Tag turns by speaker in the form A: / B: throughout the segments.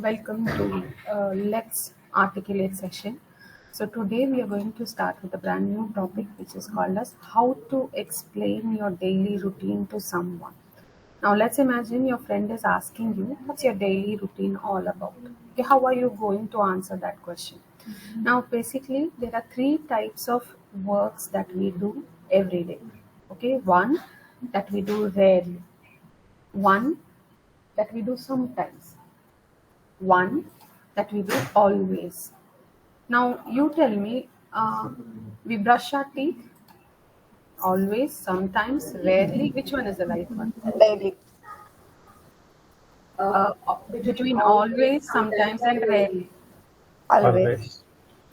A: Welcome to Let's Articulate session. So today we are going to start with a brand new topic which is called as how to explain your daily routine to someone. Now let's imagine your friend is asking you what's your daily routine all about. Okay, how are you going to answer that question? Now basically there are three types of works that we do every day. Okay, one that we do rarely, one that we do sometimes, one that we do always. Now you tell me, we brush our teeth always, sometimes, rarely. Which one is the right one?
B: Daily.
A: Uh, Between always, sometimes, and rarely.
B: Always.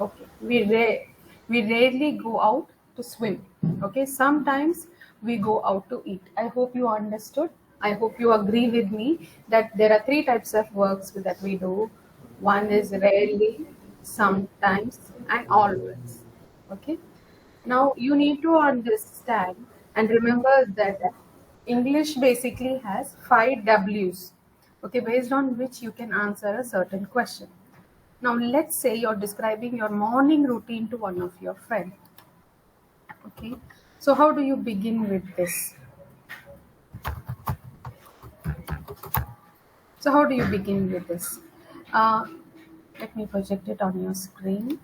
C: Always.
A: Okay, we rarely go out to swim. Okay, sometimes we go out to eat. I hope you understood. I hope you agree with me that there are three types of works that we do. One is rarely, sometimes, and always. Okay. Now you need to understand and remember that English basically has 5 W's. Okay, based on which you can answer a certain question. Now, let's say you're describing your morning routine to one of your friends. Okay, so how do you begin with this? So, how do you begin with this? Uh, Let me project it on your screen.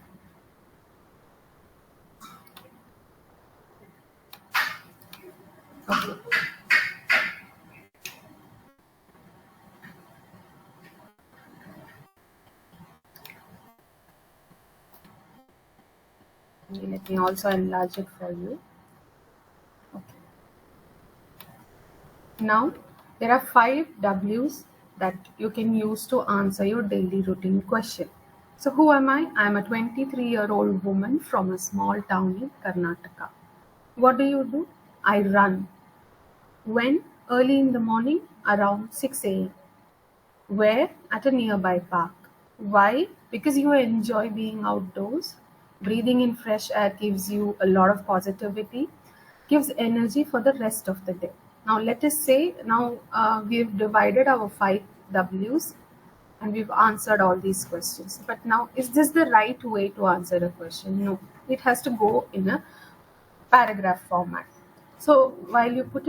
A: Okay, let me also enlarge it for you. Okay. Now, there are 5 W's that you can use to answer your daily routine question. So, who am I? I am a 23-year-old woman from a small town in Karnataka. What do? I run. When? Early in the morning, around 6 a.m. Where? At a nearby park. Why? Because you enjoy being outdoors. Breathing in fresh air gives you a lot of positivity, gives energy for the rest of the day. Now, let us say we've divided our 5 W's and we've answered all these questions. But now, is this the right way to answer a question? No, it has to go in a paragraph format. So while you put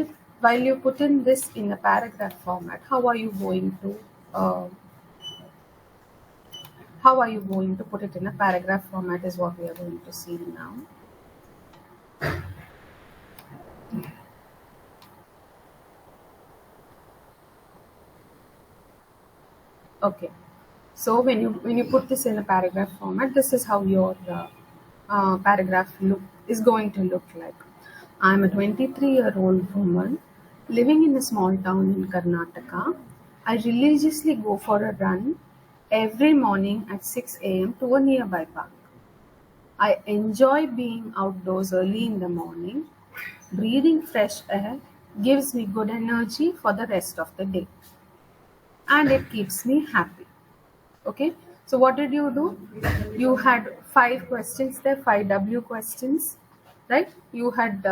A: in this in a paragraph format, uh, how are you going to put it in a paragraph format is what we are going to see now. Okay, so when you put this in a paragraph format, this is how your paragraph look is going to look like. I'm a 23-year-old woman living in a small town in Karnataka. I religiously go for a run every morning at 6 a.m. to a nearby park. I enjoy being outdoors early in the morning. Breathing fresh air gives me good energy for the rest of the day and it keeps me happy. Okay, so what did you do? You had 5 questions there, 5 W questions, right? You had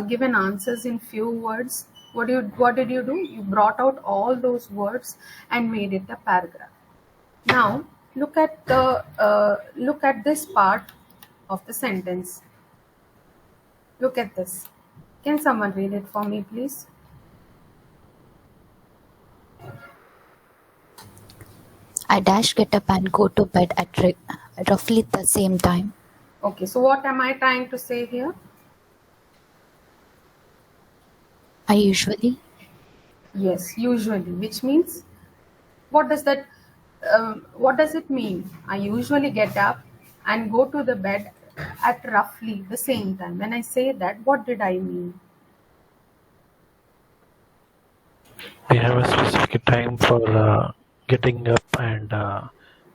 A: given answers in few words. What did you do? You brought out all those words and made it a paragraph. Now look at this part of the sentence. Look at this. Can someone read it for me, please?
D: I dash get up and go to bed at roughly the same time.
A: Okay, so what am I trying to say here?
D: I usually
A: Yes, usually, which means what does that? What does it mean? I usually get up and go to the bed at roughly the same time. When I say that, what did I mean?
C: We have a specific time for getting up and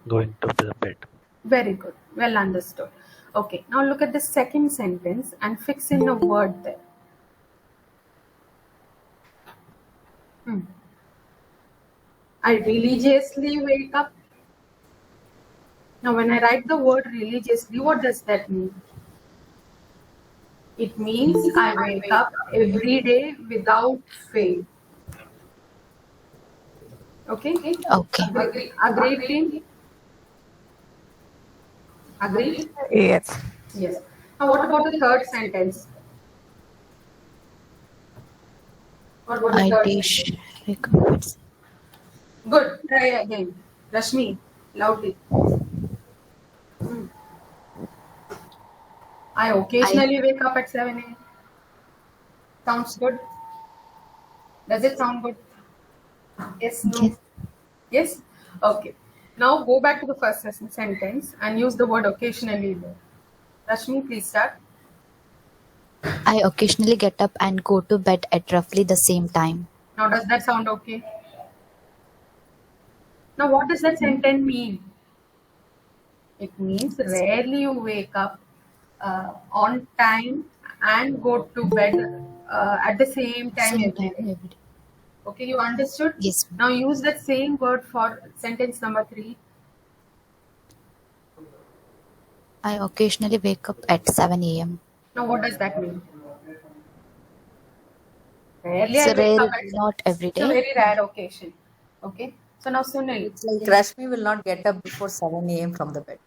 C: going to the bed.
A: Very good. Well understood. Okay, now look at the second sentence and fix in a word there. I religiously wake up. Now, when I write the word religiously, what does that mean? It means I wake up every day without fail. Okay?
D: Okay.
A: Agreed, team? Agreed?
B: Yes.
A: Yes. Now, what about the third sentence? What about the
D: I
A: third
D: dash
A: sentence?
D: wake up at
A: Good. Try again. Rashmi, loudly. I occasionally wake up at 7 a.m. Sounds good. Does it sound good? Yes, no?
D: yes.
A: Yes? Okay. Now go back to the first sentence and use the word occasionally there. Rashmi, please start.
D: I occasionally get up and go to bed at roughly the same time.
A: Now, does that sound okay? Now, what does that sentence mean? It means rarely you wake up on time and go to bed at the same time
D: Same
A: every
D: time
A: day.
D: every day.
A: Okay, you understood?
D: Yes.
A: Now use that same word for sentence number 3.
D: I occasionally wake up at 7 a.m.
A: Now, what does that mean? Rarely
D: It's
A: I
D: a
A: wake
D: rare,
A: up at.
D: not every
A: It's a
D: day.
A: very rare occasion. Okay. So now Sunil.
B: It's like Rashmi will not get up before 7 a.m. from the bed.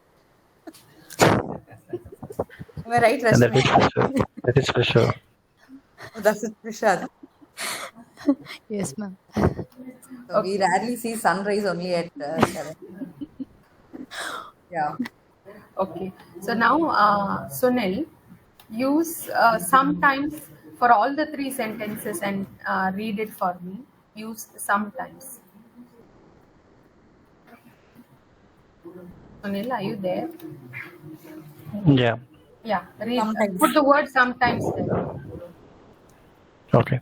B: Am I right,
C: And that
B: Rashmi?
C: is for sure. That is for sure.
B: Oh, that's it, Prashad.
D: Yes, ma'am.
B: So we rarely see sunrise only at 7. Yeah.
A: Okay. So now Sunil, use sometimes for all the 3 sentences and read it for me. Use sometimes. Sunil, are you there?
C: Yeah.
A: Yeah. Read.
B: Sometimes.
A: Put the word sometimes there.
C: Okay.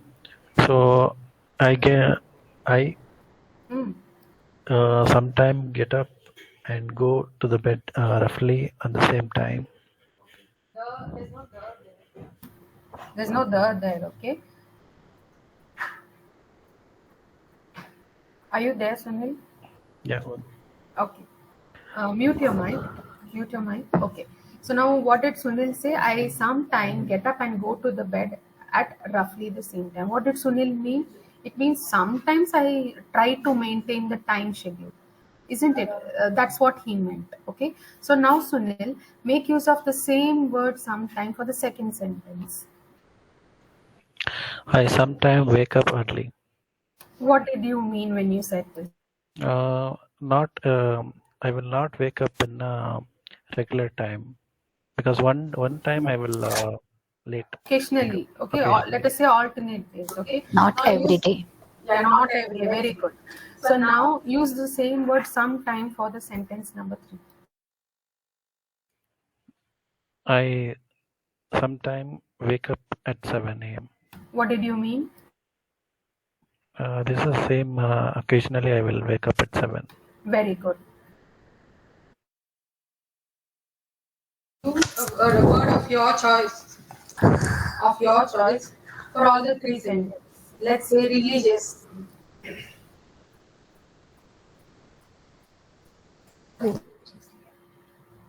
C: So I
A: Hmm.
C: sometime get up and go to the bed roughly at the same time.
A: There's no the there. Okay. Are you there, Sunil?
C: Yeah.
A: Okay. Mute your mic. Mute your mic. Okay. So now what did Sunil say? I sometime get up and go to the bed at roughly the same time. What did Sunil mean? It means sometimes I try to maintain the time schedule. Isn't it? That's what he meant. Okay. So now Sunil, make use of the same word sometime for the second sentence.
C: I sometimes wake up early.
A: What did you mean when you said this?
C: Not. I will not wake up in regular time because one time I will late.
A: Occasionally. Okay. Let us say alternate days. Okay.
D: Not
A: Now
D: every
A: use.
D: day.
A: Yeah, not every day. Very good. So now use the same word sometime for the sentence number 3.
C: I sometime wake up at 7 a.m.
A: What did you mean?
C: This is the same. Occasionally, I will wake up at 7.
A: Very good. A word of your choice. Of your choice for all the 3 sentences. Let's say religious.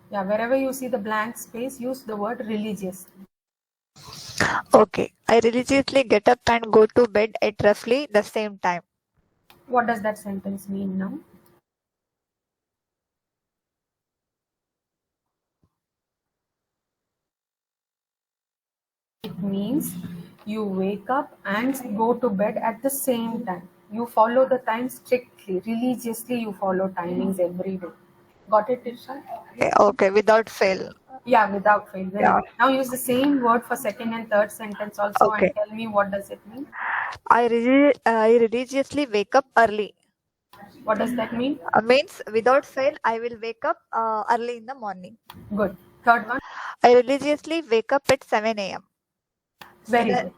A: Yeah, wherever you see the blank space, use the word religious.
E: Okay. I religiously get up and go to bed at roughly the same time.
A: What does that sentence mean now? It means you wake up and go to bed at the same time. You follow the time strictly, religiously, you follow timings every day. Got it, Tisha?
E: Okay, without fail.
A: Yeah, without fail. Very
E: Yeah.
A: good. Now use the same word for second and third sentence also
E: Okay.
A: and tell me what does it mean.
E: I religiously wake up early.
A: What does that mean?
E: Means without fail, I will wake up early in the morning.
A: Good. Third one.
E: I religiously wake up at 7 a.m.
A: Very
E: The-
A: good.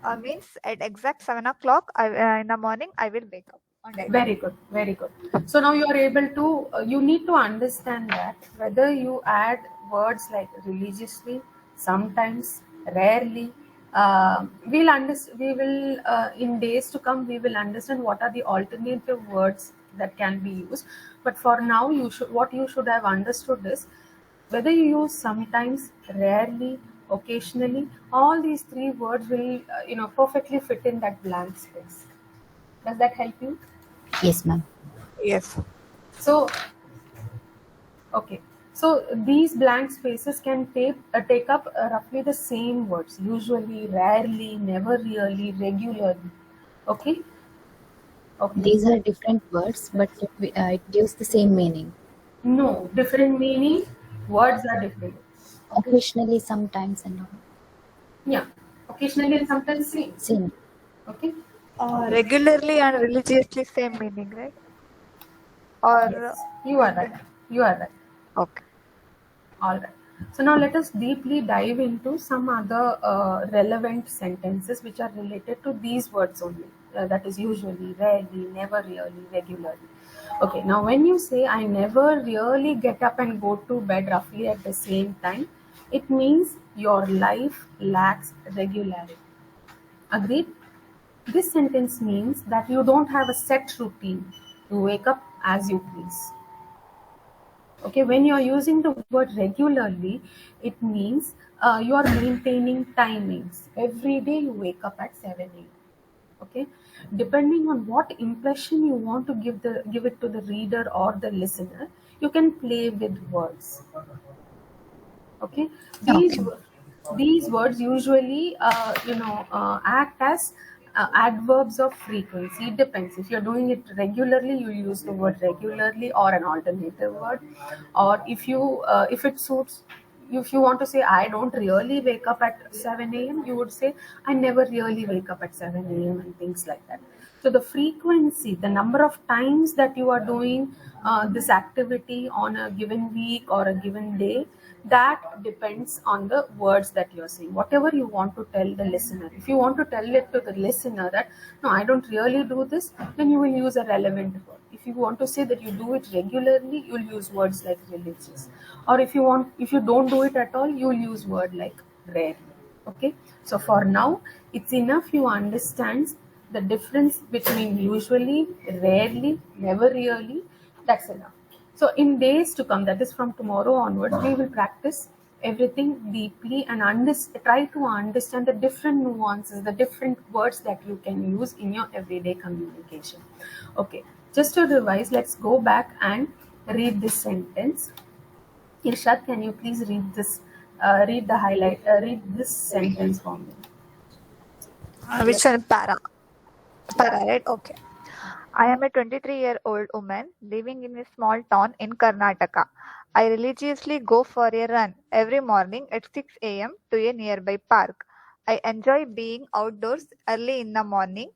A: Huh.
E: Means at exact 7 o'clock in the morning, I will wake up. On that.
A: Very good, very good. So now you are able to, you need to understand that whether you add words like religiously, sometimes, rarely, we will in days to come we will understand what are the alternative words that can be used. But for now, what you should have understood is whether you use sometimes, rarely, occasionally, all these 3 words will perfectly fit in that blank space. Does that help you?
D: Yes, ma'am.
E: Yes.
A: So, okay. So these blank spaces can take up roughly the same words, usually, rarely, never really, regularly. Okay? Okay.
D: These are different words, but it gives the same meaning.
A: No, different meaning, words are different.
D: Occasionally, sometimes, and all.
A: Yeah. Occasionally and sometimes same.
D: Same.
A: Okay?
E: Regularly and religiously same meaning, right? Or
A: Yes. You are right. You are right.
E: okay.
A: All right. So now let us deeply dive into some other relevant sentences which are related to these words only. That is usually, rarely, never really, regularly. Okay, now when you say I never really get up and go to bed roughly at the same time, it means your life lacks regularity. Agreed? This sentence means that you don't have a set routine. You wake up as you please. Okay, when you are using the word regularly, it means you are maintaining timings. Every day you wake up at 7 a.m. Okay, depending on what impression you want to give it to the reader or the listener, you can play with words. Okay, these
D: Okay.
A: these words usually act as adverbs of frequency. It depends. If you're doing it regularly, you use the word regularly or an alternative word. Or if it suits, if you want to say I don't really wake up at 7 a.m., you would say I never really wake up at 7 a.m. and things like that. So the frequency, the number of times that you are doing this activity on a given week or a given day, that depends on the words that you're saying. Whatever you want to tell the listener, if you want to tell it to the listener that no, I don't really do this, then you will use a relevant word. If you want to say that you do it regularly, you'll use words like religious. Or if you don't do it at all, you'll use word like rare. Okay, so for now it's enough you understand the difference between usually, rarely, never really. That's enough. So in days to come, that is from tomorrow onwards, we will practice everything deeply and try to understand the different nuances, the different words that you can use in your everyday communication. Okay, just to revise, let's go back and read this sentence. Irshad, can you please read this? Read this sentence for me.
E: Which one? Para, right? Okay. I am a 23-year-old woman living in a small town in Karnataka. I religiously go for a run every morning at 6 a.m. to a nearby park. I enjoy being outdoors early in the morning.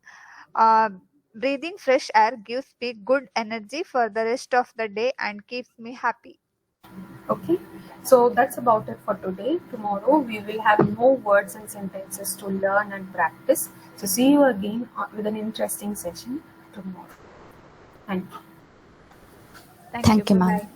E: Breathing fresh air gives me good energy for the rest of the day and keeps me happy.
A: Okay, so that's about it for today. Tomorrow we will have more words and sentences to learn and practice. So see you again with an interesting session tomorrow. Thank you.
D: Thank you, ma'am.
E: Bye-bye.